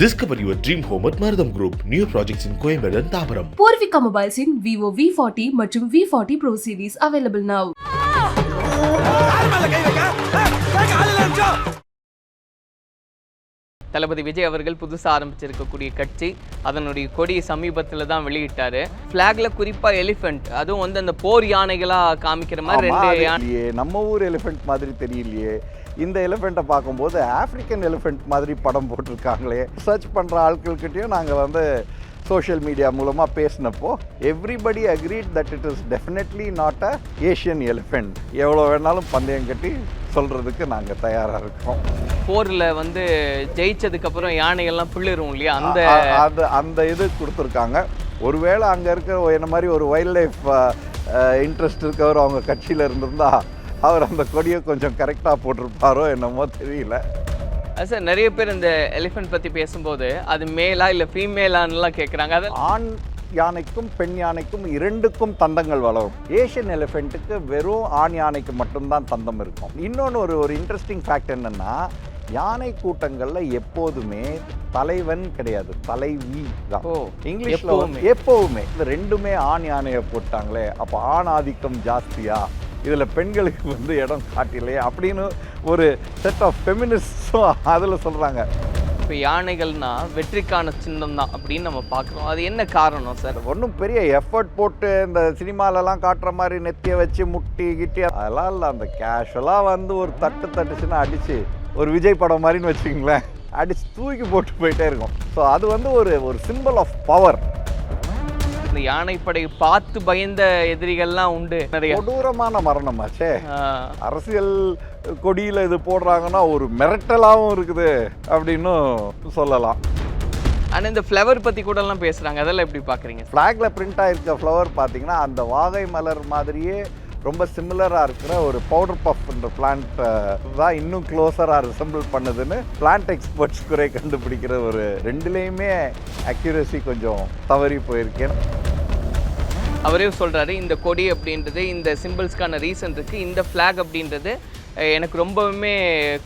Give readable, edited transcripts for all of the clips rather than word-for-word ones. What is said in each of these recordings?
Discover your dream home at Maradam Group. New projects in Coimbatore and Tabaram. Purvika Mobiles in Vivo V40 மற்றும் V40 Pro series available now. தளபதி விஜய் அவர்கள் புதுசாக ஆரம்பிச்சிருக்கக்கூடிய கட்சி அதனுடைய கொடி சமீபத்தில் தான் வெளியிட்டாரு. ஃப்ளாக்ல குறிப்பாக எலிஃபென்ட், அதுவும் வந்து அந்த போர் யானைகளாக காமிக்கிற மாதிரி ரெண்டு யானை. நம்ம ஊர் எலிஃபென்ட் மாதிரி தெரியலையே. இந்த எலிஃபெண்ட்டை பார்க்கும்போது ஆஃப்ரிக்கன் எலிஃபெண்ட் மாதிரி படம் போட்டிருக்காங்களே. சர்ச் பண்ணுற ஆட்கள்கிட்டையும் நாங்கள் வந்து சோஷியல் மீடியா மூலமாக பேசினப்போ everybody agreed that it is definitely not a Asian elephant. எவ்வளோ வேணாலும் பந்தயம் கட்டி சொல்கிறதுக்கு நாங்கள் தயாராக இருக்கோம். போரில் வந்து ஜெயிச்சதுக்கப்புறம் யானைகள்லாம் பிள்ளைரும் இல்லையா, அந்த இது கொடுத்துருக்காங்க. ஒருவேளை அங்கே இருக்கிற என்ன மாதிரி ஒரு வைல்ட் லைஃப் இன்ட்ரெஸ்ட் இருக்கவர் அவங்க கட்சியில் இருந்திருந்தா அவர் அந்த கொடியை கொஞ்சம் கரெக்டாக போட்டிருப்பாரோ என்னமோ தெரியல. சார், நிறைய பேர் இந்த எலிஃபென்ட் பற்றி பேசும்போது அது மேலா இல்லை ஃபீமேலான்லாம் கேட்குறாங்க. அது ஆண் யானைக்கும் பெண் யானைக்கும் இரண்டுக்கும் தந்தங்கள் வளரும். ஏஷியன் எலிஃபெண்ட்டுக்கு வெறும் ஆண் யானைக்கு மட்டும்தான் தந்தம் இருக்கும். இன்னொன்று ஒரு இன்ட்ரெஸ்டிங் ஃபேக்ட் என்னென்னா, யானை கூட்டங்களில் எப்போதுமே தலைவன் கிடையாது, தலைவி தான். இங்கிலீஷில் எப்போவுமே இந்த ரெண்டுமே ஆண் யானையை போட்டாங்களே, அப்போ ஆண் ஆதிக்கம் ஜாஸ்தியா, இதில் பெண்களுக்கு வந்து இடம் காட்டிலையே அப்படின்னு ஒரு செட் ஆஃப் ஃபெமினிஸ்டும் அதில் சொல்கிறாங்க. இப்போ யானைகள்னா வெற்றிக்கான சின்னம் தான் அப்படின்னு நம்ம பார்க்குறோம். அது என்ன காரணம் சார்? ஒன்றும் பெரிய எஃபர்ட் போட்டு இந்த சினிமாலெலாம் காட்டுற மாதிரி நெத்தியை வச்சு முட்டி கிட்டி அதெல்லாம் இல்லை. அந்த கேஷுவலாக வந்து ஒரு தட்டுச்சுன்னா அடித்து ஒரு விஜய் படம் மாதிரின்னு வச்சுக்கிங்களேன், அடித்து தூக்கி போட்டு போயிட்டே இருக்கும். ஸோ அது வந்து ஒரு சிம்பிள் ஆஃப் பவர். இந்த யானைப்படை பார்த்து பயந்த எதிரிகள்லாம் உண்டு. நிறைய கொடூரமான மரணமாச்சே. அரசியல் கொடியில் இது போடுறாங்கன்னா ஒரு மிரட்டலாகவும் இருக்குது அப்படின்னு சொல்லலாம். ஆனால் இந்த ஃப்ளவர் பற்றி கூடலாம் பேசுகிறாங்க, அதெல்லாம் எப்படி பார்க்குறீங்க? ஃப்ளாகில் பிரிண்ட் ஆகிருக்க ஃப்ளவர் பார்த்தீங்கன்னா அந்த வாகை மலர் மாதிரியே ரொம்ப சிமிலராக இருக்கிற ஒரு பவுடர் பஃப்ன்ற பிளான்ட் தான் இன்னும் க்ளோஸராக ரிசம்பிள் பண்ணுதுன்னு பிளான்ட் எக்ஸ்பர்ட்ஸ் குறை கண்டுபிடிக்கிற ஒரு ரெண்டுலேயுமே அக்யூரசி கொஞ்சம் தவறி போயிருக்கேன். அவரே சொல்கிறாரு, இந்த கொடி அப்படின்றது இந்த சிம்பிள்ஸ்க்கான ரீசன் இருக்குது, இந்த ஃப்ளாக் அப்படின்றது எனக்கு ரொம்பவுமே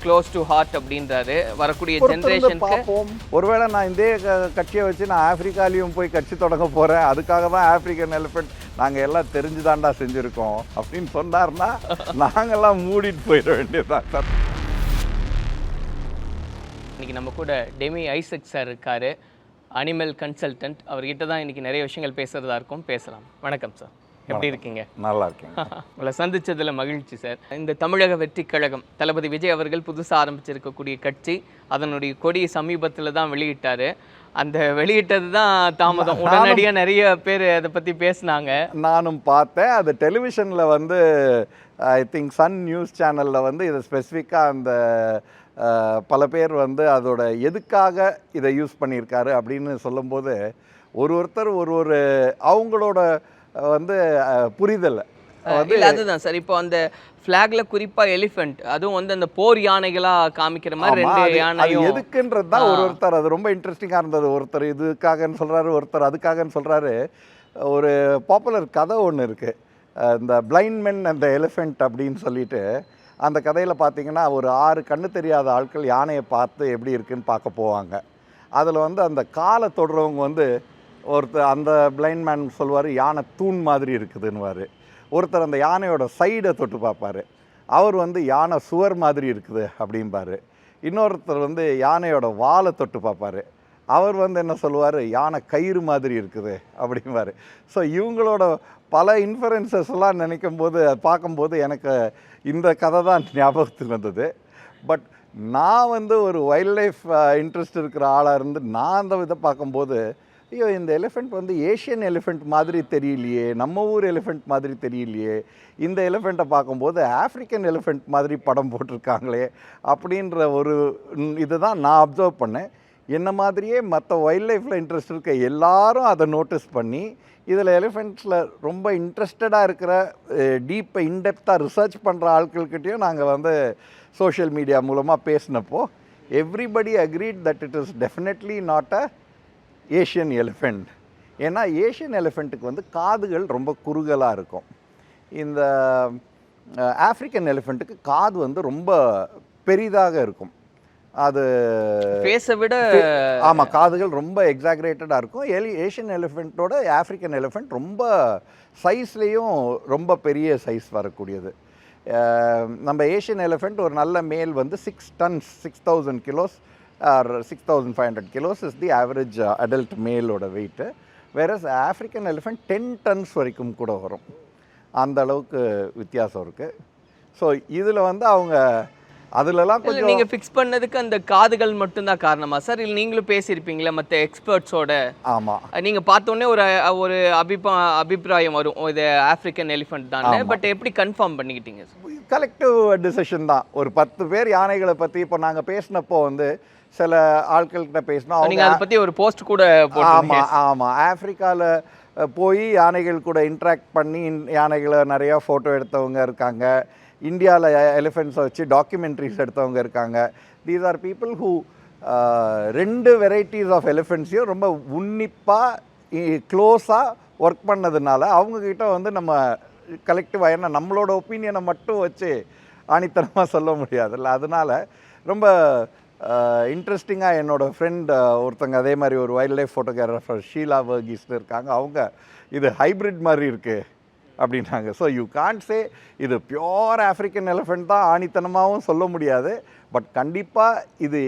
க்ளோஸ் டு ஹார்ட் அப்படின்றாரு. வரக்கூடிய ஜென்ரேஷனுக்கு ஒருவேளை நான் இதே கட்சியை வச்சு நான் ஆஃப்ரிக்காலையும் போய் கட்சி தொடங்க போகிறேன், அதுக்காக தான் ஆஃப்ரிக்கன் எலிஃபெண்ட் நாங்கள் எல்லாம் தெரிஞ்சுதாண்டா செஞ்சுருக்கோம் அப்படின்னு சொன்னார்னா நாங்கள்லாம் மூடிட்டு போயிட வேண்டியதுதான் சார். இன்றைக்கி நம்ம கூட டெமி ஐசக் சார் இருக்கார், அனிமல் கன்சல்டன்ட். அவர்கிட்ட தான் இன்றைக்கி நிறைய விஷயங்கள் பேசுகிறதா இருக்கும். பேசலாம். வணக்கம் சார், எப்படி இருக்கீங்க? நல்லா இருக்கேன். உங்களை சந்தித்ததில் மகிழ்ச்சி சார். இந்த தமிழக வெற்றி கழகம் தளபதி விஜய் அவர்கள் புதுசாக ஆரம்பிச்சிருக்கக்கூடிய கட்சி அதனுடைய கொடி சமீபத்தில் தான் வெளியிட்டார். அந்த வெளியிட்டது தான் தாமதம். உடனடியாக நிறைய பேர் அதை பற்றி பேசினாங்க. நானும் பார்த்தேன். அது டெலிவிஷனில் வந்து ஐ திங்க் சன் நியூஸ் சேனலில் வந்து இதை ஸ்பெசிஃபிக்காக அந்த பல பேர் வந்து அதோட எதுக்காக இதை யூஸ் பண்ணியிருக்காரு அப்படின்னு சொல்லும்போது ஒருத்தர் ஒரு அவங்களோட வந்து புரிதல் இல்லை, அதுதான் சார். இப்போ அந்த ஃப்ளாக்ல குறிப்பாக எலிஃபென்ட், அதுவும் வந்து அந்த போர் யானைகளாக காமிக்கிற மாதிரி ரெண்டு யானையும் எதுக்குன்றது தான் ஒருத்தர் அது ரொம்ப இன்ட்ரெஸ்டிங்காக இருந்தது. ஒருத்தர் இதுக்காகன்னு சொல்கிறாரு, ஒருத்தர் அதுக்காகன்னு சொல்கிறாரு. ஒரு பாப்புலர் கதை ஒன்று இருக்குது, இந்த பிளைண்ட் மென் அந்த எலிஃபெண்ட் அப்படின்னு சொல்லிட்டு. அந்த கதையில் பார்த்தீங்கன்னா ஒரு 6 கண்ணு தெரியாத ஆட்கள் யானையை பார்த்து எப்படி இருக்குன்னு பார்க்க போவாங்க. அதில் வந்து அந்த காலை தொடுறவங்க வந்து ஒருத்தர் அந்த பிளைண்ட் மேன் சொல்லுவார் யானை தூண் மாதிரி இருக்குதுன்னுவார். ஒருத்தர் அந்த யானையோட சைடை தொட்டு பார்ப்பார், அவர் வந்து யானை சுவர் மாதிரி இருக்குது அப்படிம்பார். இன்னொருத்தர் வந்து யானையோட வாலை தொட்டு பார்ப்பார், அவர் வந்து என்ன சொல்லுவார், யானை கயிறு மாதிரி இருக்குது அப்படிம்பார். ஸோ இவங்களோட பல இன்ஃபரன்சஸ்லாம் நினைக்கும் போது பார்க்கும்போது எனக்கு இந்த கதை தான் ஞாபகத்துக்கு வந்தது. பட் நான் வந்து ஒரு வைல்ட் லைஃப் இன்ட்ரெஸ்ட் இருக்கிற ஆளாக இருந்து நான் அந்த இதை பார்க்கும்போது, ஐயோ இந்த எலிஃபெண்ட் வந்து ஏஷியன் எலிஃபெண்ட் மாதிரி தெரியலையே, நம்ம ஊர் எலிஃபெண்ட் மாதிரி தெரியலையே, இந்த எலிஃபெண்ட்டை பார்க்கும்போது ஆஃப்ரிக்கன் எலிஃபெண்ட் மாதிரி படம் போட்டிருக்காங்களே அப்படின்ற ஒரு இது தான் நான் அப்சர்வ் பண்ணேன். என்ன மாதிரியே மற்ற வைல்ட் லைஃப்பில் இன்ட்ரெஸ்ட் இருக்க எல்லாரும் அதை நோட்டீஸ் பண்ணி இதில் எலிஃபெண்ட்ஸில் ரொம்ப இன்ட்ரெஸ்டடாக இருக்கிற டீப்பாக இன்டெப்த்தாக ரிசர்ச் பண்ணுற ஆட்கள்கிட்டையும் நாங்கள் வந்து சோஷியல் மீடியா மூலமாக பேசினப்போ everybody agreed that it is definitely not a Asian elephant. ஏன்னா ஏஷியன் எலிஃபெண்ட்டுக்கு வந்து காதுகள் ரொம்ப குறுகலாக இருக்கும். இந்த ஆஃப்ரிக்கன் எலிஃபெண்ட்டுக்கு காது வந்து ரொம்ப பெரிதாக இருக்கும். அது ஃபேஸை விட ஆமாம், காதுகள் ரொம்ப எக்ஸாக்ரேட்டடாக இருக்கும். ஏஷியன் எலிஃபெண்ட்டோட ஆஃப்ரிக்கன் எலிஃபெண்ட் ரொம்ப சைஸ்லேயும் ரொம்ப பெரிய சைஸ் வரக்கூடியது. நம்ம ஏஷியன் எலிஃபெண்ட் ஒரு நல்ல மேல் வந்து 6 tons 6000 kilos or 6500 kilos is the average adult மேலோட weight. Whereas African elephant 10 tons வரைக்கும் கூட வரும். அந்த அளவுக்கு வித்தியாசம் இருக்குது. ஸோ இதில் வந்து அவங்க அதுலலாம் கொஞ்சம் நீங்கள் ஃபிக்ஸ் பண்ணதுக்கு அந்த காதுகள் மட்டும்தான் காரணமா சார்? இல்லை நீங்களும் பேசியிருப்பீங்களா மற்ற எக்ஸ்பர்ட்ஸோட? ஆமாம், நீங்கள் பார்த்தோன்னே ஒரு அபிப்பிராயம் வரும், இது ஆஃப்ரிக்கன் எலிஃபெண்ட் தானே. பட் எப்படி கன்ஃபார்ம் பண்ணிக்கிட்டீங்க சார்? கலெக்டிவ் டிசிஷன் தான். ஒரு 10 பேர் யானைகளை பற்றி இப்போ நாங்கள் பேசினப்போ வந்து சில ஆட்கள்கிட்ட பேசினோம். நீங்கள் அதை பற்றி ஒரு போஸ்ட் கூட போட்டீங்க. ஆமாம், ஆஃப்ரிக்காவில் போய் யானைகள் கூட இன்ட்ராக்ட் பண்ணி யானைகளை நிறையா ஃபோட்டோ எடுத்தவங்க இருக்காங்க. இந்தியாவில் எலிஃபெண்ட்ஸை வச்சு டாக்குமெண்ட்ரிஸ் எடுத்தவங்க இருக்காங்க. These are people who 2 varieties of எலிஃபெண்ட்ஸையும் ரொம்ப உன்னிப்பாக க்ளோஸாக ஒர்க் பண்ணதுனால அவங்கக்கிட்ட வந்து நம்ம கலெக்டிவாக ஏன்னா நம்மளோட ஒப்பீனியனை மட்டும் வச்சு ஆணித்தனமாக சொல்ல முடியாதுல்ல. அதனால் ரொம்ப இன்ட்ரெஸ்டிங்காக என்னோடய ஃப்ரெண்ட் ஒருத்தங்க அதே மாதிரி ஒரு வைல்ட் லைஃப் ஃபோட்டோகிராஃபர் ஷீலா வர்கீஸ்னு இருக்காங்க. அவங்க இது ஹைப்ரிட் மாதிரி இருக்குது அப்படின்னாங்க. ஸோ யூ கான்ட் சே இது பியோர் ஆஃப்ரிக்கன் எலிஃபெண்ட் தான் ஆணித்தனமாகவும் சொல்ல முடியாது. பட் கண்டிப்பாக இது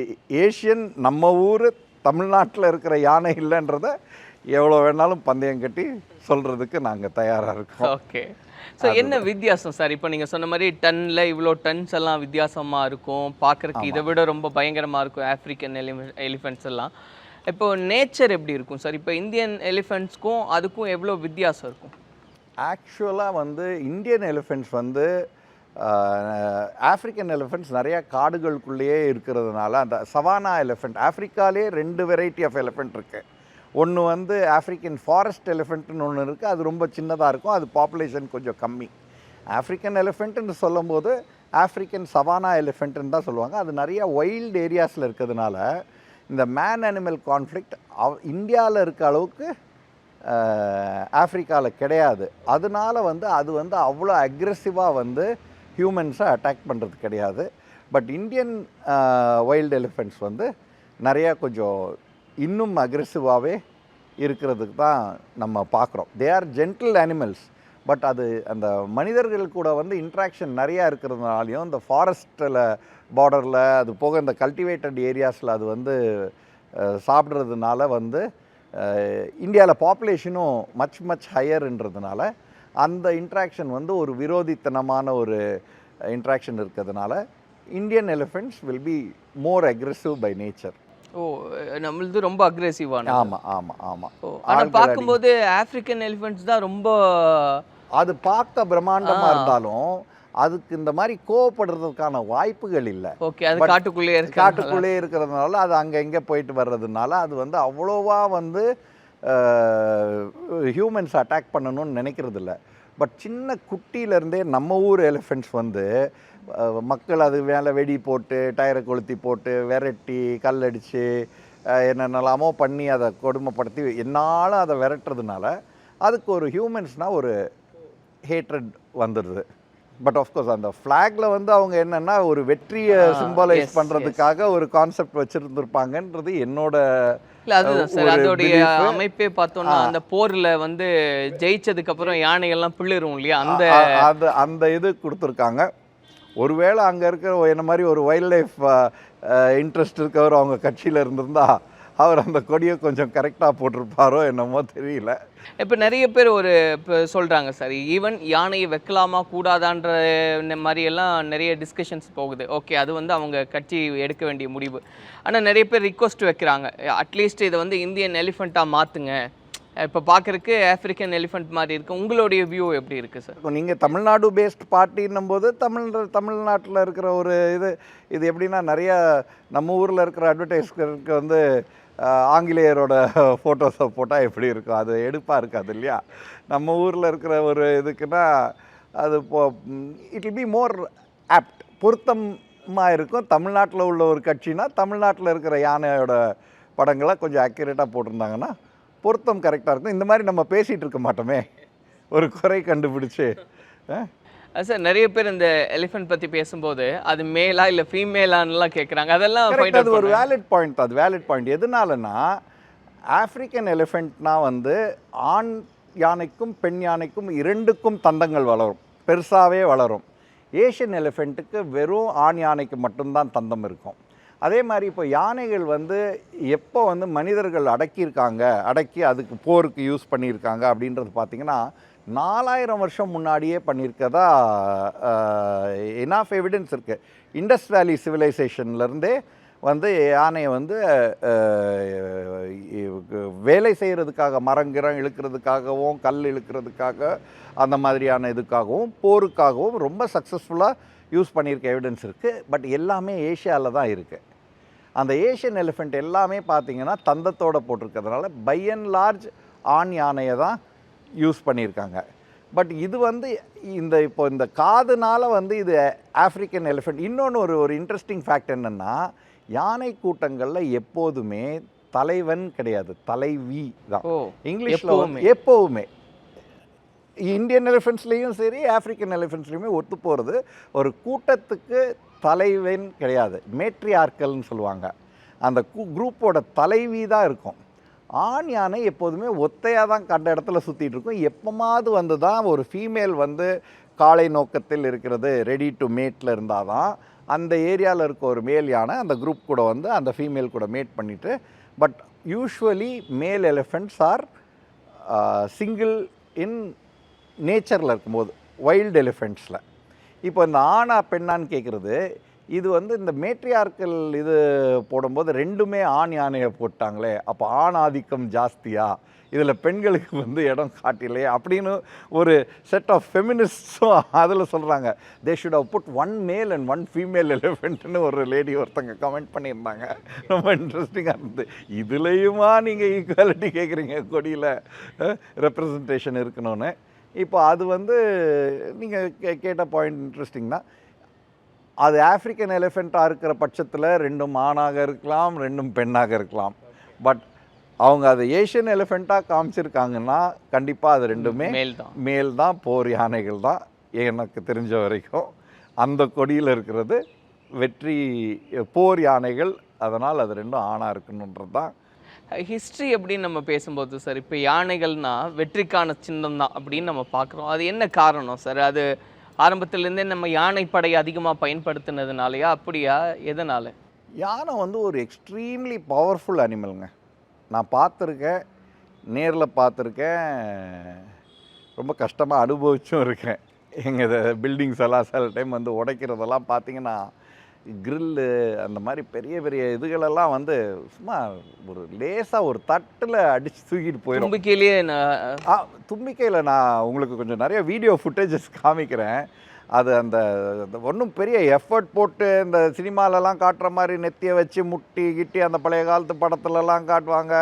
ஏஷியன் நம்ம ஊர் தமிழ்நாட்டில் இருக்கிற யானை இல்லைன்றத எவ்வளோ வேணாலும் பந்தயம் கட்டி சொல்கிறதுக்கு நாங்கள் தயாராக இருக்கோம். ஓகே. ஸோ என்ன வித்தியாசம் சார்? இப்போ நீங்கள் சொன்ன மாதிரி டன்னில் இவ்வளோ டன்ஸ் எல்லாம் வித்தியாசமாக இருக்கும், பார்க்குறதுக்கு இதை விட ரொம்ப பயங்கரமாக இருக்கும் ஆஃப்ரிக்கன் எலிஃபெண்ட்ஸ் எல்லாம். இப்போது நேச்சர் எப்படி இருக்கும் சார்? இப்போ இந்தியன் எலிஃபெண்ட்ஸ்க்கும் அதுக்கும் எவ்வளோ வித்தியாசம் இருக்கும்? ஆக்சுவலாக வந்து இந்தியன் எலிஃபெண்ட்ஸ் வந்து ஆஃப்ரிக்கன் எலிஃபெண்ட்ஸ் நிறையா காடுகளுக்குள்ளேயே இருக்கிறதுனால அந்த சவானா எலிஃபெண்ட் ஆஃப்ரிக்காலே 2 வெரைட்டி ஆஃப் எலிஃபெண்ட் இருக்குது. ஒன்று வந்து ஆஃப்ரிக்கன் ஃபாரஸ்ட் எலிஃபெண்ட்னு ஒன்று இருக்குது. அது ரொம்ப சின்னதாக இருக்கும், அது பாப்புலேஷன் கொஞ்சம் கம்மி. ஆஃப்ரிக்கன் எலிஃபெண்ட்டுன்னு சொல்லும்போது ஆஃப்ரிக்கன் சவானா எலிஃபெண்ட்டுன்னு தான் சொல்லுவாங்க. அது நிறையா வைல்டு ஏரியாஸில் இருக்கிறதுனால இந்த மேன் அனிமல் கான்ஃப்ளிக்ட் இந்தியாவில் இருக்க அளவுக்கு ஆஃப்ரிக்காவில் கிடையாது. அதனால வந்து அது வந்து அவ்வளோ அக்ரெசிவாக வந்து ஹியூமன்ஸை அட்டாக் பண்ணுறது கிடையாது. பட் இந்தியன் வைல்டு எலிஃபெண்ட்ஸ் வந்து நிறையா கொஞ்சம் இன்னும் அக்ரெசிவாகவே இருக்கிறதுக்கு தான் நம்ம பார்க்குறோம். They are gentle animals. But அது அந்த மனிதர்கள் கூட வந்து இன்ட்ராக்ஷன் நிறையா இருக்கிறதுனாலையும் இந்த ஃபாரஸ்ட்டில் பார்டரில் அது போக இந்த கல்டிவேட்டட் ஏரியாஸில் அது வந்து சாப்பிட்றதுனால வந்து இந்தியாவில் பாப்புலேஷனும் மச் ஹையர்ன்றதுனால அந்த இன்ட்ராக்ஷன் வந்து ஒரு விரோதித்தனமான ஒரு இன்ட்ராக்ஷன் இருக்கிறதுனால Indian elephants will be more aggressive by nature. Oh, நம்மளது ரொம்ப அக்ரெசிவான. ஆமாம். ஆனால் பார்க்கும்போது ஆஃப்ரிக்கன் எலிஃபெண்ட்ஸ் தான் ரொம்ப அது பார்க்க பிரம்மாண்டமாக இருந்தாலும் அதுக்கு இந்த மாதிரி கோவப்படுறதுக்கான வாய்ப்புகள் இல்லை. ஓகே, அது காட்டுக்குள்ளே இருக்கிறதுனால அது அங்கே எங்கே போயிட்டு வர்றதுனால அது வந்து அவ்வளோவா வந்து ஹியூமன்ஸ் அட்டாக் பண்ணணும்னு நினைக்கிறது இல்லை. பட் சின்ன குட்டியிலேருந்தே நம்ம ஊர் எலிஃபெண்ட்ஸ் வந்து மக்கள் அது மேலே வெடி போட்டு டயரை கொளுத்தி போட்டு விரட்டி கல்லடித்து என்னென்னலாமோ பண்ணி அதை கொடுமைப்படுத்தி என்னாலும் அதை விரட்டுறதுனால அதுக்கு ஒரு ஹியூமன்ஸ்னால் ஒரு ஹேட்ரட் வந்துடுது. பட் ஆஃப்கோர்ஸ் அந்த ஃப்ளாக்ல வந்து அவங்க என்னென்னா ஒரு வெற்றியை சிம்பாலைஸ் பண்ணுறதுக்காக ஒரு கான்செப்ட் வச்சுருந்துருப்பாங்கன்றது என்னோட. இல்லை, அதுதான் சார் அதோடைய அமைப்பே பார்த்தோம்னா அந்த போரில் வந்து ஜெயிச்சதுக்கு அப்புறம் யானைகள்லாம் பிள்ளைரும் இல்லையா, அந்த இது கொடுத்துருக்காங்க. ஒருவேளை அங்கே இருக்கிற என்ன மாதிரி ஒரு வைல்ட் லைஃப் இன்ட்ரெஸ்ட் இருக்கவர் அவங்க கட்சியில் இருந்திருந்தா அவர் அந்த கொடியை கொஞ்சம் கரெக்டாக போட்டிருப்பாரோ என்னமோ தெரியல. இப்போ நிறைய பேர் இப்போ சொல்கிறாங்க சார், ஈவன் யானையை வைக்கலாமா கூடாதான்ற மாதிரியெல்லாம் நிறைய டிஸ்கஷன்ஸ் போகுது. ஓகே, அது வந்து அவங்க கட்சி எடுக்க வேண்டிய முடிவு. ஆனால் நிறைய பேர் ரிக்வஸ்ட் வைக்கிறாங்க, அட்லீஸ்ட் இதை வந்து இந்தியன் எலிஃபெண்ட்டாக மாற்றுங்க, இப்போ பார்க்குறக்கு ஆஃப்ரிக்கன் எலிஃபெண்ட் மாதிரி இருக்குது. உங்களுடைய வியூ எப்படி இருக்குது சார்? நீங்கள் தமிழ்நாடு பேஸ்ட் பார்ட்டின்னும் போது தமிழ்நாட்டில் இருக்கிற ஒரு இது எப்படின்னா நிறையா நம்ம ஊரில் இருக்கிற அட்வர்டைஸ்க்கு வந்து ஆங்கிலேயரோட ஃபோட்டோஸை போட்டால் எப்படி இருக்கும், அது எடுப்பாக இருக்காது இல்லையா. நம்ம ஊரில் இருக்கிற ஒரு இதுக்குன்னா அது it will be more apt, பொருத்தமாக இருக்கும். தமிழ்நாட்டில் உள்ள ஒரு கட்சினா தமிழ்நாட்டில் இருக்கிற யானையோட படங்களை கொஞ்சம் அக்யூரேட்டாக போட்டிருந்தாங்கன்னா பொருத்தம் கரெக்டாக இருக்கும். இந்த மாதிரி நம்ம பேசிகிட்டு இருக்க மாட்டோமே ஒரு குறை கண்டுபிடிச்சு. சார் நிறைய பேர் இந்த எலிஃபென்ட் பற்றி பேசும்போது அது மேலா இல்லை ஃபீமேலான்லாம் கேட்குறாங்க, அதெல்லாம் Correct, find out அது ஒரு பண்ணேன். Valid point. அது வேலிட் பாயிண்ட் எதனாலனா ஆப்பிரிக்கன் எலிஃபெண்ட்னா வந்து ஆண் யானைக்கும் பெண் யானைக்கும் இரண்டுக்கும் தந்தங்கள் வளரும், பெருசாகவே வளரும். ஏஷியன் எலிஃபெண்ட்டுக்கு வெறும் ஆண் யானைக்கு மட்டும்தான் தந்தம் இருக்கும். அதே மாதிரி இப்போ யானைகள் வந்து எப்போ வந்து மனிதர்கள் அடக்கி அதுக்கு போருக்கு யூஸ் பண்ணியிருக்காங்க அப்படின்றது பார்த்திங்கன்னா 4000 வருஷம் முன்னாடியே பண்ணியிருக்கதா எனாஃப் எவிடன்ஸ் இருக்குது. இண்டஸ் வேலி சிவிலைசேஷன்லேருந்தே வந்து யானையை வந்து வேலை செய்கிறதுக்காக மரங்கிரம் இழுக்கிறதுக்காகவும் கல் இழுக்கிறதுக்காக அந்த மாதிரியான இதுக்காகவும் போருக்காகவும் ரொம்ப சக்ஸஸ்ஃபுல்லாக யூஸ் பண்ணியிருக்க எவிடன்ஸ் இருக்குது. பட் எல்லாமே ஏஷியாவில் தான் இருக்குது. அந்த ஏஷியன் எலிஃபெண்ட் எல்லாமே பார்த்திங்கன்னா தந்தத்தோடு போட்டிருக்கிறதுனால பை அண்ட் லார்ஜ் ஆண் யானையை தான் யூஸ் பண்ணியிருக்காங்க. பட் இது வந்து இப்போ இந்த காதுனால வந்து இது ஆஃப்ரிக்கன் எலிஃபெண்ட். இன்னொன்று ஒரு இன்ட்ரெஸ்டிங் ஃபேக்ட் என்னென்னா, யானை கூட்டங்களில் எப்போதுமே தலைவன் கிடையாது, தலைவி தான். இங்கிலீஷில் எப்போவுமே இந்தியன் எலிஃபெண்ட்ஸ்லேயும் சரி ஆஃப்ரிக்கன் எலிஃபெண்ட்ஸ்லேயுமே ஒத்து போகிறது, ஒரு கூட்டத்துக்கு தலைவன் கிடையாது, மேட்ரியார்க்கல்னு சொல்லுவாங்க. அந்த குரூப்போட தலைவி தான் இருக்கும். ஆண் யானை எப்போதுமே ஒத்தையாக தான் கண்ட இடத்துல சுற்றிட்டு இருக்கும். எப்போமாவது வந்து தான் ஒரு ஃபீமேல் வந்து காளை நோக்கத்தில் இருக்கிறது, ரெடி டு மேட்டில் இருந்தால் தான் அந்த ஏரியாவில் இருக்க ஒரு மேல் யானை அந்த குரூப் கூட வந்து அந்த ஃபீமேல் கூட மேட் பண்ணிவிட்டு. பட் யூஸ்வலி மேல் எலிஃபெண்ட்ஸ் ஆர் சிங்கிள் இன் நேச்சரில் இருக்கும்போது, வைல்டு எலிஃபெண்ட்ஸில். இப்போ இந்த ஆணா பெண்ணான்னு கேட்குறது, இது வந்து இந்த மேட்ரியார்க்கல் இது போடும்போது ரெண்டுமே ஆண் யானையை போட்டாங்களே, அப்போ ஆண் ஆதிக்கம் ஜாஸ்தியா, இதில் பெண்களுக்கு வந்து இடம் காட்டிலே அப்படின்னு ஒரு செட் ஆஃப் ஃபெமினிஸ்ட்ஸும் அதில் சொல்கிறாங்க. They should have put one male and one female எலிஃபெண்ட்னு ஒரு லேடி ஒருத்தங்க கமெண்ட் பண்ணியிருந்தாங்க. ரொம்ப இன்ட்ரெஸ்டிங்காக இருந்தது. இதுலேயுமா நீங்கள் ஈக்குவாலிட்டி கேட்குறீங்க, கொடியில் ரெப்ரசன்டேஷன் இருக்கணும்னு. இப்போ அது வந்து நீங்கள் கேட்ட பாயிண்ட் இன்ட்ரெஸ்டிங் தான். அது ஆஃப்ரிக்கன் எலிஃபெண்ட்டாக இருக்கிற பட்சத்தில் ரெண்டும் ஆணாக இருக்கலாம், ரெண்டும் பெண்ணாக இருக்கலாம். பட் அவங்க அதை ஏஷியன் எலிஃபெண்ட்டாக காமிச்சிருக்காங்கன்னா கண்டிப்பாக அது ரெண்டுமே மேல் தான், போர் யானைகள் தான் எனக்கு தெரிஞ்ச வரைக்கும். அந்த கொடியில் இருக்கிறது வெற்றி போர் யானைகள், அதனால் அது ரெண்டும் ஆணாக இருக்கணுன்றது தான் ஹிஸ்ட்ரி அப்படின்னு நம்ம பேசும்போது சார். இப்போ யானைகள்னா வெற்றிக்கான சின்னம் தான் அப்படின்னு நம்ம பார்க்குறோம். அது என்ன காரணம் சார்? அது ஆரம்பத்திலேருந்தே நம்ம யானைப்படை அதிகமாக பயன்படுத்தினதுனாலயா, அப்படியா, எதனால்? யானை வந்து ஒரு எக்ஸ்ட்ரீம்லி பவர்ஃபுல் அனிமலுங்க. நான் பார்த்துருக்கேன், நேரில் பார்த்துருக்கேன், ரொம்ப கஷ்டமாக அனுபவிச்சும் இருக்கேன். எங்கள் பில்டிங்ஸ் எல்லாம் சில டைம் வந்து உடைக்கிறதெல்லாம் பார்த்திங்கன்னா, கிரில்லு அந்த மாதிரி பெரிய பெரிய இதுகளெல்லாம் வந்து சும்மா ஒரு லேசாக ஒரு தட்டில் அடித்து தூக்கிட்டு போயிடும். தும்பிக்கையிலேயே தும்பிக்கையில் நான் உங்களுக்கு கொஞ்சம் நிறைய வீடியோ ஃபுட்டேஜஸ் காமிக்கிறேன். அது அந்த ஒன்றும் பெரிய எஃபர்ட் போட்டு இந்த சினிமாலெலாம் காட்டுற மாதிரி நெத்தியை வச்சு முட்டி கிட்டி அந்த பழைய காலத்து படத்துலலாம் காட்டுவாங்க,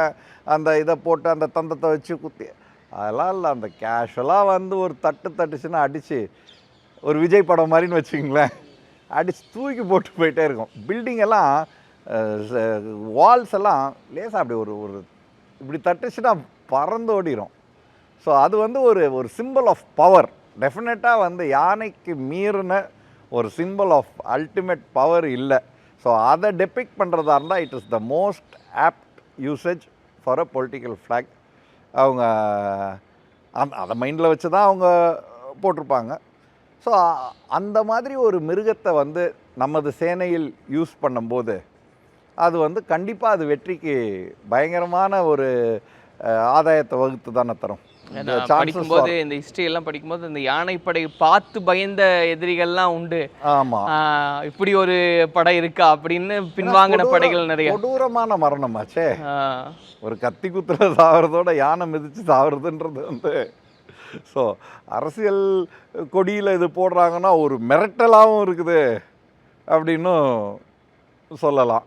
அந்த இதை போட்டு அந்த தந்தத்தை வச்சு குத்தி, அதெல்லாம் இல்லை. அந்த கேஷுவலாக வந்து ஒரு தட்டுச்சுன்னா அடித்து, ஒரு விஜய் படம் மாதிரின்னு வச்சுக்கிங்களேன், அடித்து தூக்கி போட்டு போயிட்டே இருக்கும். பில்டிங் எல்லாம் வால்ஸ் எல்லாம் லேசாக அப்படி ஒரு இப்படி தட்டுச்சுன்னா பறந்து ஓடிடும். ஸோ அது வந்து ஒரு சிம்பிள் ஆஃப் பவர். டெஃபினட்டாக வந்து யானைக்கு மீறின ஒரு சிம்பிள் ஆஃப் அல்டிமேட் பவர் இல்லை. ஸோ அதை டெபிக்ட் பண்ணுறதா இருந்தால் it is the most apt usage for a political flag. அவங்க அதை மைண்டில் வச்சு தான் அவங்க போட்டிருப்பாங்க. ஸோ அந்த மாதிரி ஒரு மிருகத்தை வந்து நமது சேனையில் யூஸ் பண்ணும்போது அது வந்து கண்டிப்பாக அது வெற்றிக்கு பயங்கரமான ஒரு ஆதாயத்தை வகுத்து தானே தரும். படிக்கும்போது இந்த ஹிஸ்ட்ரி எல்லாம் படிக்கும்போது இந்த யானைப்படை பார்த்து பயந்த எதிரிகள்லாம் உண்டு. ஆமாம், இப்படி ஒரு படை இருக்கா அப்படின்னு பின்வாங்கின படைகள் நிறைய. கொடூரமான மரணமாச்சே. ஒரு கத்தி குத்துல சாகிறதோட யானை மிதித்து சாகிறதுன்றது வந்து, ஸோ அரசியல் கொடியில் இது போடுறாங்கன்னா ஒரு மிரட்டலாகவும் இருக்குது அப்படின்னும் சொல்லலாம்.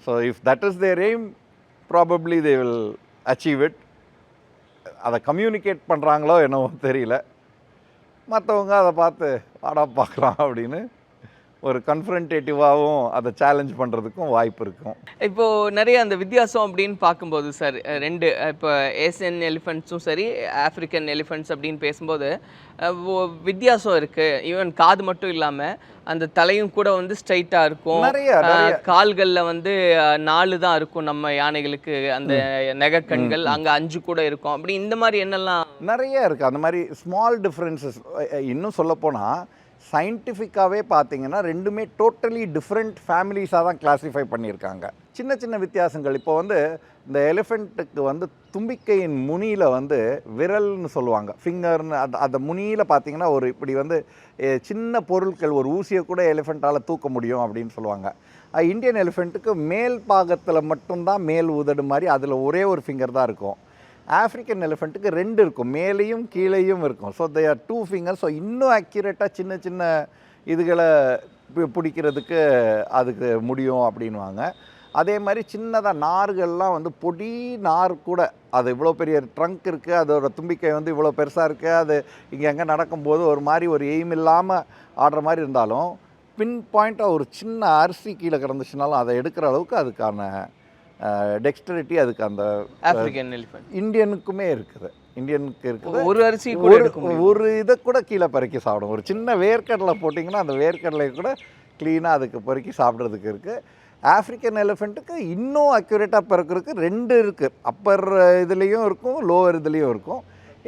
So if that is their aim, probably they will achieve it. அதை கம்யூனிகேட் பண்ணுறாங்களோ என்னவோ தெரியல. மற்றவங்க அதை பார்த்து ஆடா பார்க்கலாம் அப்படின்னு ஒரு கன்ஃபரன்டேட்டிவாகவும் அதை சேலஞ்ச் பண்ணுறதுக்கும் வாய்ப்பு இருக்கும். இப்போது நிறைய அந்த வித்தியாசம் அப்படின்னு பார்க்கும்போது சார், ரெண்டு இப்போ ஏசியன் எலிஃபெண்ட்ஸும் சரி ஆஃப்ரிக்கன் எலிஃபெண்ட்ஸ் அப்படின்னு பேசும்போது வித்தியாசம் இருக்குது. ஈவன் காது மட்டும் இல்லாமல் அந்த தலையும் கூட வந்து ஸ்ட்ரைட்டாக இருக்கும். கால்களில் வந்து 4 தான் இருக்கும் நம்ம யானைகளுக்கு, அந்த நெகக்கண்கள் அங்கே 5 கூட இருக்கும். அப்படி இந்த மாதிரி என்னெல்லாம் நிறைய இருக்குது. அந்த மாதிரி ஸ்மால் டிஃப்ரென்சஸ். இன்னும் சொல்லப்போனால் சயின்டிஃபிக்காகவே பார்த்தீங்கன்னா ரெண்டுமே டோட்டலி டிஃப்ரெண்ட் ஃபேமிலிஸாக தான் கிளாஸிஃபை பண்ணியிருக்காங்க. சின்ன சின்ன வித்தியாசங்கள். இப்போ வந்து இந்த எலிஃபெண்ட்டுக்கு வந்து தும்பிக்கையின் முனியில் வந்து விரல்னு சொல்லுவாங்க, ஃபிங்கர்னு. அந்த முனியில் பார்த்தீங்கன்னா ஒரு இப்படி வந்து சின்ன பொருட்கள், ஒரு ஊசியை கூட எலிஃபெண்ட்டால் தூக்க முடியும் அப்படின்னு சொல்லுவாங்க. இந்தியன் எலிஃபெண்ட்டுக்கு மேல் பாகத்தில் மட்டும்தான் மேல் உதடு மாதிரி, அதில் ஒரே ஒரு ஃபிங்கர் தான் இருக்கும். ஆஃப்ரிக்கன் எலிஃபெண்ட்டுக்கு 2 இருக்கும், மேலேயும் கீழேயும் இருக்கும். So they are 2 fingers. So இன்னும் அக்யூரேட்டாக சின்ன சின்ன இதுகளை பிடிக்கிறதுக்கு அதுக்கு முடியும் அப்படின்வாங்க. அதே மாதிரி சின்னதாக நார்கள்லாம் வந்து பொடி நார் கூட, அது இவ்வளோ பெரிய ட்ரங்க் இருக்குது, அதோட தும்பிக்கை வந்து இவ்வளோ பெருசாக இருக்குது, அது இங்கே எங்கே நடக்கும்போது ஒரு மாதிரி ஒரு எய்ம் இல்லாமல் ஆடுற மாதிரி இருந்தாலும் பின் பாயிண்ட்டாக ஒரு சின்ன அரிசி கீழே கிடந்துச்சுனாலும் அதை எடுக்கிற அளவுக்கு அதுக்கான டெக்ஸ்டரிட்டி அதுக்கு அந்த ஆஃப்ரிக்கன் எலிஃபெண்ட் இந்தியனுக்குமே இருக்குது. இந்தியனுக்கு இருக்குது. ஒரு அரிசி ஒரு இதை கூட கீழே பறிக்கி சாப்பிடும். ஒரு சின்ன வேர்க்கடலை போட்டிங்கன்னா அந்த வேர்க்கடலை கூட க்ளீனாக அதுக்கு பறிக்கி சாப்பிட்றதுக்கு இருக்குது. ஆஃப்ரிக்கன் எலிஃபெண்ட்டுக்கு இன்னும் அக்யூரேட்டாக பிறக்கிறதுக்கு 2 இருக்குது. அப்பர் இதுலேயும் இருக்கும், லோவர் இதுலேயும் இருக்கும்.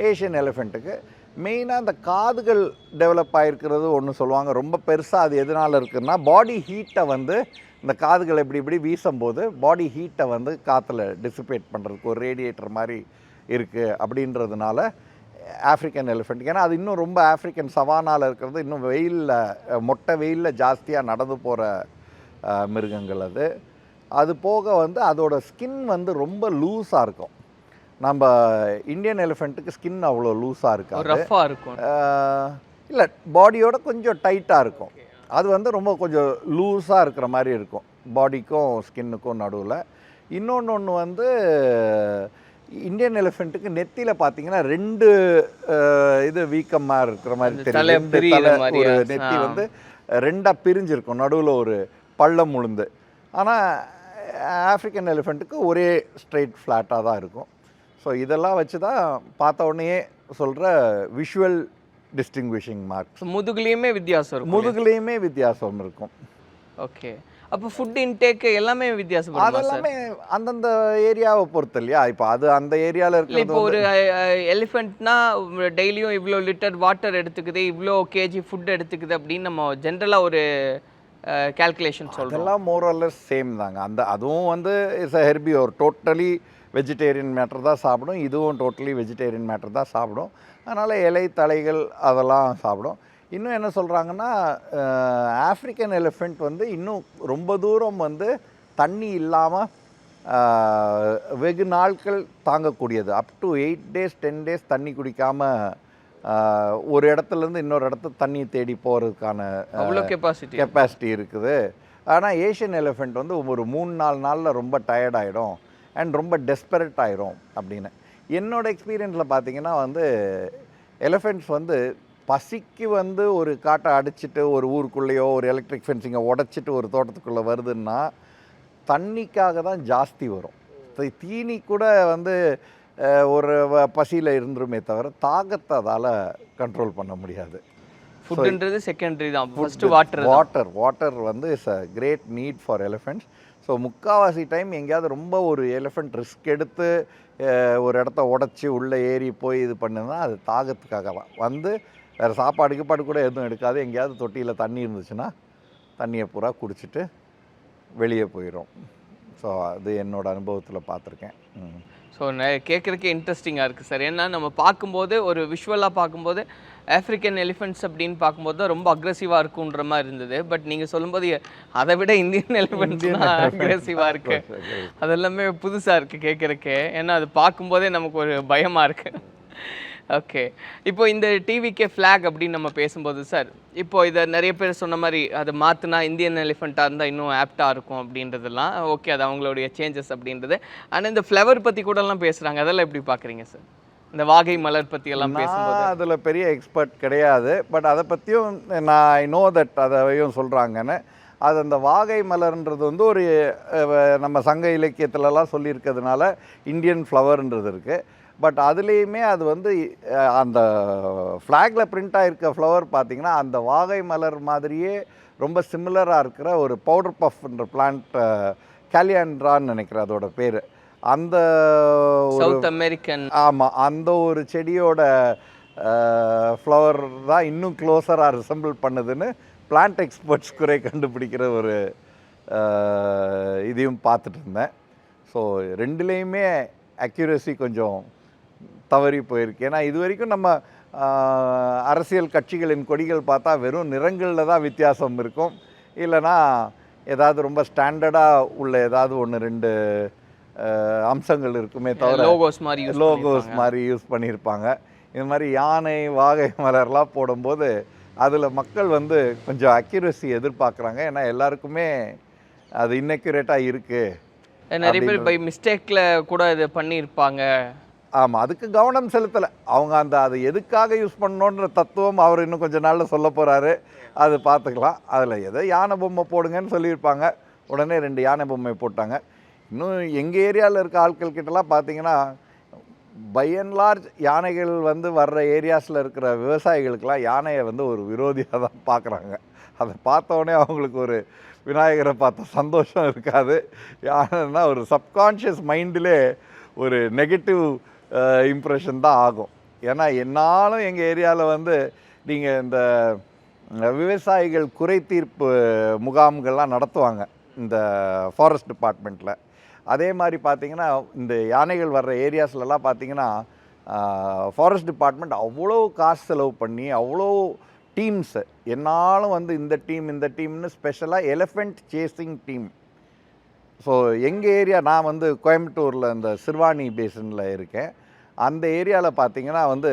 ஏஷியன் எலிஃபெண்ட்டுக்கு மெயினாக இந்த காதுகள் டெவலப் ஆகிருக்கிறது ஒன்று சொல்லுவாங்க. ரொம்ப பெருசாக அது எதனால் இருக்குதுன்னா பாடி ஹீட்டை வந்து இந்த காதுகள் இப்படி வீசும்போது பாடி ஹீட்டை வந்து காற்றுல டிசிபேட் பண்ணுறதுக்கு ஒரு ரேடியேட்டர் மாதிரி இருக்குது அப்படின்றதுனால ஆஃப்ரிக்கன் எலிஃபெண்ட். ஏன்னா அது இன்னும் ரொம்ப ஆஃப்ரிக்கன் சவானாவில் இருக்கிறது, இன்னும் வெயிலில் மொட்டை வெயிலில் ஜாஸ்தியாக நடந்து போகிற மிருகங்கள் அது. அது போக வந்து அதோட ஸ்கின் வந்து ரொம்ப லூஸாக இருக்கும். நம்ம இந்தியன் எலிஃபெண்ட்டுக்கு ஸ்கின் அவ்வளோ லூஸாக இருக்கும். இல்லை, பாடியோட கொஞ்சம் டைட்டாக இருக்கும். அது வந்து ரொம்ப கொஞ்சம் லூஸாக இருக்கிற மாதிரி இருக்கும் பாடிக்கும் ஸ்கின்னுக்கும் நடுவில். இன்னொன்று வந்து இந்தியன் எலிஃபெண்ட்டுக்கு நெத்தியில் பார்த்தீங்கன்னா 2 இது வீக்கமாக இருக்கிற மாதிரி தெரியும். ஒரு நெத்தி வந்து 2ஆக பிரிஞ்சிருக்கும், நடுவில் ஒரு பள்ளம் உளுந்து. ஆனால் ஆஃப்ரிக்கன் எலிஃபெண்ட்டுக்கு ஒரே ஸ்ட்ரெயிட் ஃப்ளாட்டாக தான் இருக்கும். ஸோ இதெல்லாம் வச்சு தான் பார்த்த உடனே சொல்கிற விஷுவல் டிஸ்டிங்விஷிங் மார்க்ஸ். முதுகுலேயுமே வித்தியாசம் இருக்கும். முதுகுலேயுமே வித்தியாசம் இருக்கும். ஓகே. அப்போ ஃபுட் இன்டேக் எல்லாமே வித்தியாசம். அதெல்லாமே அந்தந்த ஏரியாவை பொறுத்து இல்லையா? இப்போ அது அந்த ஏரியாவில் இருக்கு. இப்போ ஒரு எலிஃபெண்ட்னா டெய்லியும் இவ்வளோ லிட்டர் வாட்டர் எடுத்துக்குது, இவ்வளோ கேஜி ஃபுட் எடுத்துக்குது அப்படின்னு நம்ம ஜென்ரலாக ஒரு கால்குலேஷன் சொல்கிறோம். அதெல்லாம் மோரல்லஸ் சேம் தாங்க. அதுவும் வந்து it's a herbivore, totally vegetarian matter தான் சாப்பிடும். இதுவும் டோட்டலி வெஜிடேரியன் மேட்டர் தான் சாப்பிடும். அதனால் இலை தலைகள் அதெல்லாம் சாப்பிடும். இன்னும் என்ன சொல்கிறாங்கன்னா ஆஃப்ரிக்கன் எலிஃபெண்ட் வந்து இன்னும் ரொம்ப தூரம் வந்து தண்ணி இல்லாமல் வெகு நாட்கள் தாங்கக்கூடியது. அப் டு 8 days 10 days தண்ணி குடிக்காமல் ஒரு இடத்துலேருந்து இன்னொரு இடத்துக்கு தண்ணி தேடி போகிறதுக்கான கெப்பாசிட்டி இருக்குது. ஆனால் ஏஷியன் எலிஃபெண்ட் வந்து ஒரு 3-4 நாளில் ரொம்ப டயர்டாயிடும் அண்ட் ரொம்ப டெஸ்பரேட் ஆயிரும் அப்படின்னு. என்னோடய எக்ஸ்பீரியன்ஸில் பார்த்தீங்கன்னா வந்து எலிஃபெண்ட்ஸ் வந்து பசிக்கு வந்து ஒரு காட்டை அடிச்சுட்டு ஒரு ஊருக்குள்ளேயோ ஒரு எலக்ட்ரிக் ஃபென்சிங்கை உடச்சிட்டு ஒரு தோட்டத்துக்குள்ளே வருதுன்னா தண்ணிக்காக தான் ஜாஸ்தி வரும். தீனி கூட வந்து ஒரு பசியில் இருந்துருமே தவிர தாகத்தை அதால் கண்ட்ரோல் பண்ண முடியாது. ஃபுட்டுன்றது செகண்டரி தான். வாட்டர் வந்து it's a great need for elephants. So முக்கால்வாசி டைம் எங்கேயாவது ரொம்ப ஒரு எலிஃபெண்ட் ரிஸ்க் எடுத்து ஒரு இடத்த உடச்சி உள்ளே ஏறி போய் இது பண்ணுன்னா அது தாகத்துக்காக தான். வந்து வேறு சாப்பாடு கூட எதுவும் எடுக்காது. எங்கேயாவது தொட்டியில் தண்ணி இருந்துச்சுன்னா தண்ணியை பூரா குடிச்சிட்டு வெளியே போயிடும். ஸோ அது என்னோடய அனுபவத்தில் பார்த்துருக்கேன். ஸோ கேட்குறக்கே இன்ட்ரெஸ்டிங்காக இருக்குது சார். ஏன்னா நம்ம பார்க்கும்போது ஒரு விஷுவலாக பார்க்கும்போது ஆஃப்ரிக்கன் எலிஃபெண்ட்ஸ் அப்படின்னு பார்க்கும்போது தான் ரொம்ப அக்ரெசிவாக இருக்குன்ற மாதிரி இருந்தது. பட் நீங்கள் சொல்லும்போது அதை விட இந்தியன் எலிஃபெண்ட்ஸ் தான் அக்ரெசிவாக இருக்குது. அதெல்லாமே புதுசாக இருக்குது கேட்குறக்கே. ஏன்னா அது பார்க்கும்போதே நமக்கு ஒரு பயமாக இருக்குது. ஓகே. இப்போ இந்த டிவிகே ஃப்ளாக் அப்படின்னு நம்ம பேசும்போது சார், இப்போ இதை நிறைய பேர் சொன்ன மாதிரி அதை மாற்றினா இந்தியன் எலிஃபெண்ட்டாக இருந்தால் இன்னும் ஆப்டாக இருக்கும் அப்படின்றதெல்லாம் ஓகே, அது அவங்களுடைய சேஞ்சஸ் அப்படின்றது. ஆனால் இந்த ஃப்ளவர் பற்றி கூடலாம் பேசுகிறாங்க, அதெல்லாம் எப்படி பார்க்குறீங்க சார்? இந்த வாகை மலர் பத்தி எல்லாம் பேசும்போது? நான் அதில் பெரிய எக்ஸ்பர்ட் கிடையாது, பட் அதை பற்றியும் நான் ஐ நோ தட் அதையும் சொல்கிறாங்கன்னு. அது அந்த வாகை மலர்ன்றது வந்து ஒரு நம்ம சங்க இலக்கியத்துலலாம் சொல்லியிருக்கிறதுனால இந்தியன் ஃப்ளவர்ன்றது இருக்குது. பட் அதுலேயுமே அது வந்து அந்த ஃப்ளாகில் பிரிண்ட் ஆகிருக்க ஃப்ளவர் பார்த்திங்கன்னா அந்த வாகை மலர் மாதிரியே ரொம்ப சிமிலராக இருக்கிற ஒரு பவுடர் பஃப்ன்ற பிளான்ட், கேலியாண்ட்ரான்னு நினைக்கிறேன் அதோட பேர். அந்த சவுத் அமெரிக்கன், ஆமாம், அந்த ஒரு செடியோட ஃப்ளவர் தான் இன்னும் க்ளோஸராக ரிசம்பிள் பண்ணுதுன்னு பிளான்ட் எக்ஸ்பர்ட்ஸ் குறை கண்டுபிடிக்கிற ஒரு இதையும் பார்த்துட்டு இருந்தேன். ஸோ ரெண்டுலேயுமே அக்யூரசி கொஞ்சம் தவறி போயிருக்கு. ஏன்னா இது வரைக்கும் நம்ம அரசியல் கட்சிகளின் கொடிகள் பார்த்தா வெறும் நிறங்களில் தான் வித்தியாசம் இருக்கும், இல்லைனா ஏதாவது ரொம்ப ஸ்டாண்டர்டாக உள்ள ஏதாவது ஒன்று ரெண்டு அம்சங்கள் இருக்குமே தவிர லோகோஸ் மாதிரி யூஸ் பண்ணியிருப்பாங்க. இது மாதிரி யானை வாகை மலர்லாம் போடும்போது அதில் மக்கள் வந்து கொஞ்சம் அக்யூரசி எதிர்பார்க்குறாங்க. ஏன்னா எல்லாருக்குமே அது இன்னக்யூரேட்டாக இருக்குது. நிறைய பேர் பை மிஸ்டேக்கில் கூட இது பண்ணியிருப்பாங்க. ஆமாம், அதுக்கு கவனம் செலுத்தலை அவங்க. அது எதுக்காக யூஸ் பண்ணணுன்ற தத்துவம் அவர் இன்னும் கொஞ்சம் நாளில் சொல்ல போகிறாரு, அது பார்த்துக்கலாம். அதில் எதோ யானை பொம்மை போடுங்கன்னு சொல்லியிருப்பாங்க, உடனே 2 யானை பொம்மை போட்டாங்க. இன்னும் எங்கள் ஏரியாவில் இருக்க ஆட்கள் கிட்டலாம் பார்த்தீங்கன்னா பை அண்ட் லார்ஜ் யானைகள் வந்து வர்ற ஏரியாஸில் இருக்கிற விவசாயிகளுக்கெல்லாம் யானையை வந்து ஒரு விரோதியாக தான் பார்க்குறாங்க. அதை பார்த்தோடனே அவங்களுக்கு ஒரு விநாயகரை பார்த்த சந்தோஷம் இருக்காது. யானைன்னா ஒரு சப்கான்ஷியஸ் மைண்டிலே ஒரு நெகட்டிவ் இம்ப்ரெஷன் தான் ஆகும். ஏன்னா என்னாலும் எங்கள் ஏரியாவில் வந்து நீங்கள் இந்த விவசாயிகள் குறை தீர்ப்பு முகாம்கள்லாம் நடத்துவாங்க இந்த ஃபாரஸ்ட் டிபார்ட்மெண்ட்டில். அதே மாதிரி பார்த்திங்கன்னா இந்த யானைகள் வர்ற ஏரியாஸ்லலாம் பார்த்திங்கன்னா ஃபாரஸ்ட் டிபார்ட்மெண்ட் அவ்வளோ காசு செலவு பண்ணி அவ்வளோ டீம்ஸு என்னாலும் வந்து இந்த டீம்னு ஸ்பெஷலாக எலிஃபெண்ட் சேசிங் டீம். ஸோ எங்கள் ஏரியா, நான் வந்து கோயம்புத்தூரில் இந்த சிறுவாணி பேசனில் இருக்கேன். அந்த ஏரியாவில் பார்த்திங்கன்னா வந்து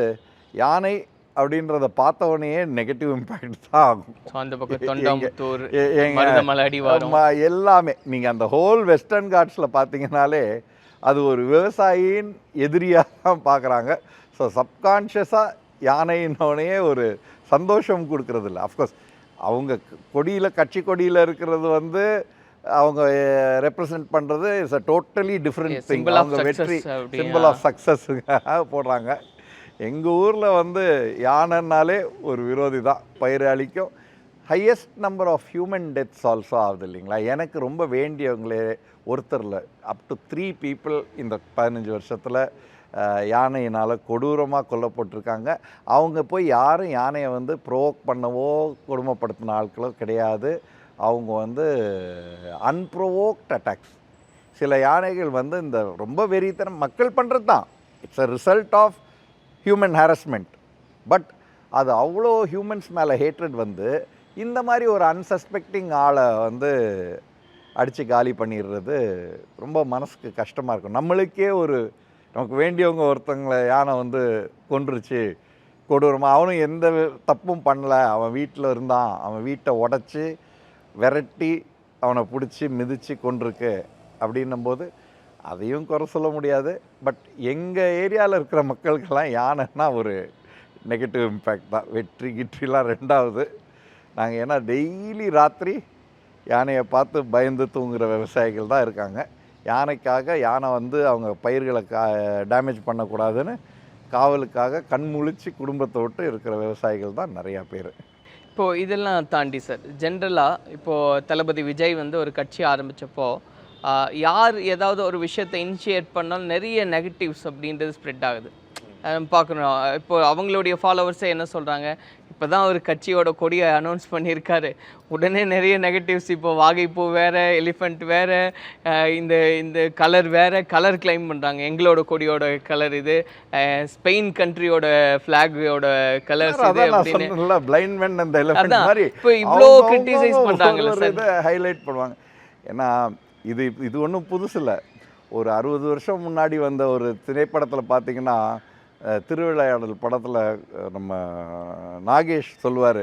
யானை அப்படின்றத பார்த்தவொடனே நெகட்டிவ் இம்பேக்ட் தான் ஆகும். எல்லாமே நீங்கள் அந்த ஹோல் வெஸ்டர்ன் காட்ஸில் பார்த்தீங்கன்னாலே அது ஒரு விவசாயியின் எதிரியாக தான் பார்க்குறாங்க. ஸோ சப்கான்ஷியஸாக யானையினோடனே ஒரு சந்தோஷம் கொடுக்கறதில்ல. அஃப்கோர்ஸ் அவங்க கொடியில், கட்சி கொடியில் இருக்கிறது வந்து அவங்க ரெப்ரசன்ட் பண்ணுறது it's a totally different thing. அவங்க வெற்றி சிம்பிள் ஆஃப் சக்ஸஸுக்காக போடுறாங்க. எங்கள் ஊரில் வந்து யானைன்னாலே ஒரு விரோதி தான். பயிர் அழிக்கும். Highest number of human deaths also ஆகுது இல்லைங்களா. எனக்கு ரொம்ப வேண்டியவங்களே ஒருத்தரில் அப் டு 3 people இந்த 15 வருஷத்தில் யானையினால் கொடூரமாக கொல்லப்பட்டிருக்காங்க. அவங்க போய் யாரும் யானையை வந்து ப்ரோவோக் பண்ணவோ கொடுமைப்படுத்தின ஆட்களோ கிடையாது. அவங்க வந்து அன்ப்ரோவோக்ட் அட்டாக்ஸ். சில யானைகள் வந்து இந்த ரொம்ப வெறித்தனம் மக்கள் பண்ணுறது தான். It's a result of human harassment. But அது அவ்வளோ ஹியூமன்ஸ் மேலே ஹேட்ரட் வந்து இந்த மாதிரி ஒரு அன்சஸ்பெக்டிங் ஆளை வந்து அடித்து காலி பண்ணிடுறது ரொம்ப மனசுக்கு கஷ்டமாக இருக்கும். நம்மளுக்கே நமக்கு வேண்டியவங்க ஒருத்தங்களை யானை வந்து கொன்றுச்சு கொடூரமாக, அவனும் எந்த தப்பும் பண்ணலை, அவன் வீட்டில் இருந்தான், அவன் வீட்டை உடச்சி விரட்டி அவனை பிடிச்சி மிதித்து கொண்டிருக்கு அப்படின்னும்போது அதையும் குறை சொல்ல முடியாது. பட் எங்கள் ஏரியாவில் இருக்கிற மக்களுக்கெல்லாம் யானைன்னா ஒரு நெகட்டிவ் இம்பேக்ட் தான். வெற்றி கிற்றிலாம் ரெண்டாவது. நாங்கள் ஏன்னா டெய்லி ராத்திரி யானையை பார்த்து பயந்து தூங்குகிற விவசாயிகள் தான் இருக்காங்க. யானை வந்து அவங்க பயிர்களை டேமேஜ் பண்ணக்கூடாதுன்னு காவலுக்காக கண்முழிச்சு குடும்பத்தை விட்டு இருக்கிற விவசாயிகள் தான் நிறையா பேர். இப்போது இதெல்லாம் தாண்டி சார், ஜென்ரலாக இப்போது தளபதி விஜய் வந்து ஒரு கட்சி ஆரம்பித்தப்போ யார் ஏதாவது ஒரு விஷயத்தை இனிஷியேட் பண்ணாலும் நிறைய நெகட்டிவ்ஸ் அப்படின்றது ஸ்ப்ரெட் ஆகுது பார்க்கணும். இப்போ அவங்களுடைய ஃபாலோவர்ஸே என்ன சொல்கிறாங்க, இப்போ தான் ஒரு கட்சியோட கொடியை அனௌன்ஸ் பண்ணியிருக்காரு, உடனே நிறைய நெகட்டிவ்ஸ். இப்போ வாகைப்பூ வேறு, எலிஃபண்ட் வேறு, இந்த கலர் வேறு, கலர் கிளைம் பண்ணுறாங்க. எங்களோட கொடியோட கலர் இது, ஸ்பெயின் கண்ட்ரியோட ஃப்ளாகோட கலர்ஸ் இது அப்படின்னு. இப்போ இவ்வளோ கிரிட்டிசைஸ் பண்ணுறாங்கல்ல சார், ஹைலைட் பண்ணுவாங்க. ஏன்னா இது ஒன்றும் புதுசு இல்லை. ஒரு 60 வருஷம் முன்னாடி வந்த ஒரு திரைப்படத்தில் பார்த்தீங்கன்னா, திருவிளையாடல் படத்தில் நம்ம நாகேஷ் சொல்லுவார்,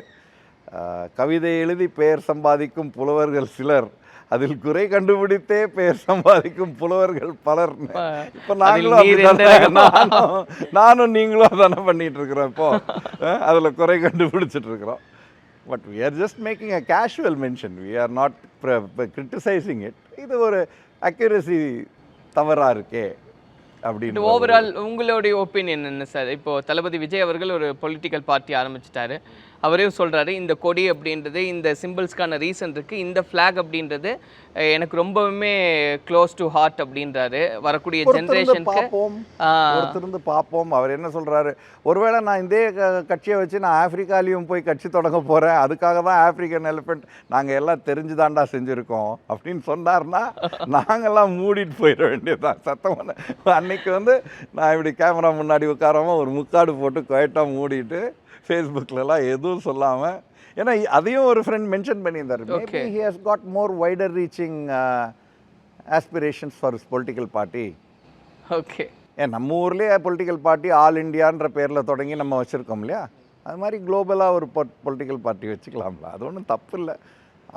கவிதை எழுதி பெயர் சம்பாதிக்கும் புலவர்கள் சிலர் அதில் குறை கண்டுபிடித்தே பேர் சம்பாதிக்கும் புலவர்கள் பலர். இப்போ அதில் நாங்களும் நீர் எந்த அப்படித்தானே, நானும் நீங்களும் அதானே பண்ணிட்டு இருக்கிறோம். இப்போ அதில் குறை கண்டுபிடிச்சிட்டு இருக்கிறோம். But we are just making a casual mention. We are not criticizing it. இது ஒரு அக்யூரசி தவறா இருக்கே அப்படின்னு. ஓவரால் உங்களுடைய ஒப்பீனியன் என்ன சார்? இப்போ தளபதி விஜய் அவர்கள் ஒரு பொலிட்டிக்கல் பார்ட்டி ஆரம்பிச்சிட்டாரு. அவரே சொல்றாரு இந்த கொடி அப்படின்றது, இந்த சிம்பிள்ஸ்க்கான ரீசன் இருக்கு, இந்த ஃபிளாக் அப்படின்றது எனக்கு ரொம்பவுமே க்ளோஸ் டு ஹார்ட் அப்படின்றாரு. வரக்கூடிய ஜெனரேஷனுக்கு ஒருத்தருந்து பார்ப்போம். அவர் என்ன சொல்றாரு, ஒருவேளை நான் இதே கட்சியை வச்சு நான் ஆப்பிரிக்காலையும் போய் கட்சி தொடங்க போறேன், அதுக்காக தான் ஆப்பிரிக்கன் எலிஃபென்ட் நாங்கள் எல்லாம் தெரிஞ்சுதாண்டா செஞ்சுருக்கோம் அப்படின்னு சொன்னார்னா நாங்கள்லாம் மூடிட்டு போயிட வேண்டியதுதான். சத்தமான அன்னைக்கு வந்து நான் இப்படி கேமரா முன்னாடி உட்காராம ஒரு முக்காடு போட்டு குவைட்டாக மூடிட்டு ஃபேஸ்புக்கிலலாம் எதுவும் சொல்லாமல், ஏன்னா அதையும் ஒரு ஃப்ரெண்ட் மென்ஷன் பண்ணியிருந்தார். Maybe he has got more wider reaching aspirations for his political party. Okay, ஏன் நம்ம ஊர்லேயே பொலிட்டிக்கல் பார்ட்டி ஆல் இண்டியான்ற பேரில் தொடங்கி நம்ம வச்சுருக்கோம் இல்லையா, அது மாதிரி குளோபலாக ஒரு பொலிட்டிக்கல் பார்ட்டி வச்சுக்கலாம்ல, அது ஒன்றும் தப்பு இல்லை.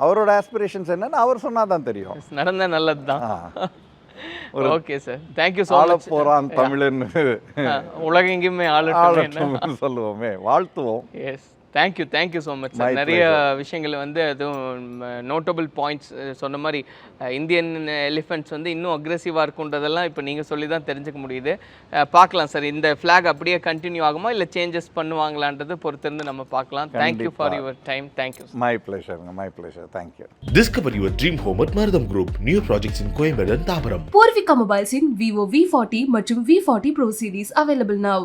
அவரோட ஆஸ்பிரேஷன்ஸ் என்னன்னு அவர் சொன்னால் தான் தெரியும். நடந்தால் நல்லது தான். ஓகே சார், தேங்க்யூ ஸோ ஆள மச். போகிறான் தமிழன்னு உலகெங்குமே ஆளட்டும் சொல்லுவோமே, வாழ்த்துவோம். Yes, thank you so much sir. நிறைய விஷயங்கள் வந்து அதுவும் நோட்டபிள் பாயிண்ட்ஸ் சொன்ன மாதிரி இந்தியன் எலிஃபென்ட்ஸ் வந்து இன்னும் அக்ரெசிவாக இருக்குன்றதெல்லாம் இப்போ நீங்கள் சொல்லி தான் தெரிஞ்சுக்க முடியுது. பார்க்கலாம் சார், இந்த ஃப்ளாக் அப்படியே கண்டினியூ ஆகுமா இல்லை சேஞ்சஸ் பண்ணுவாங்களான்றது பொறுத்திருந்து நம்ம பார்க்கலாம். Thank you for your time. Thank you. My pleasure. Thank you. Discover your dream home at Maradam Group. New projects in Coimbatore and Tabaram. Purvika Mobiles in Vivo V40 மற்றும் V40 Pro series available now.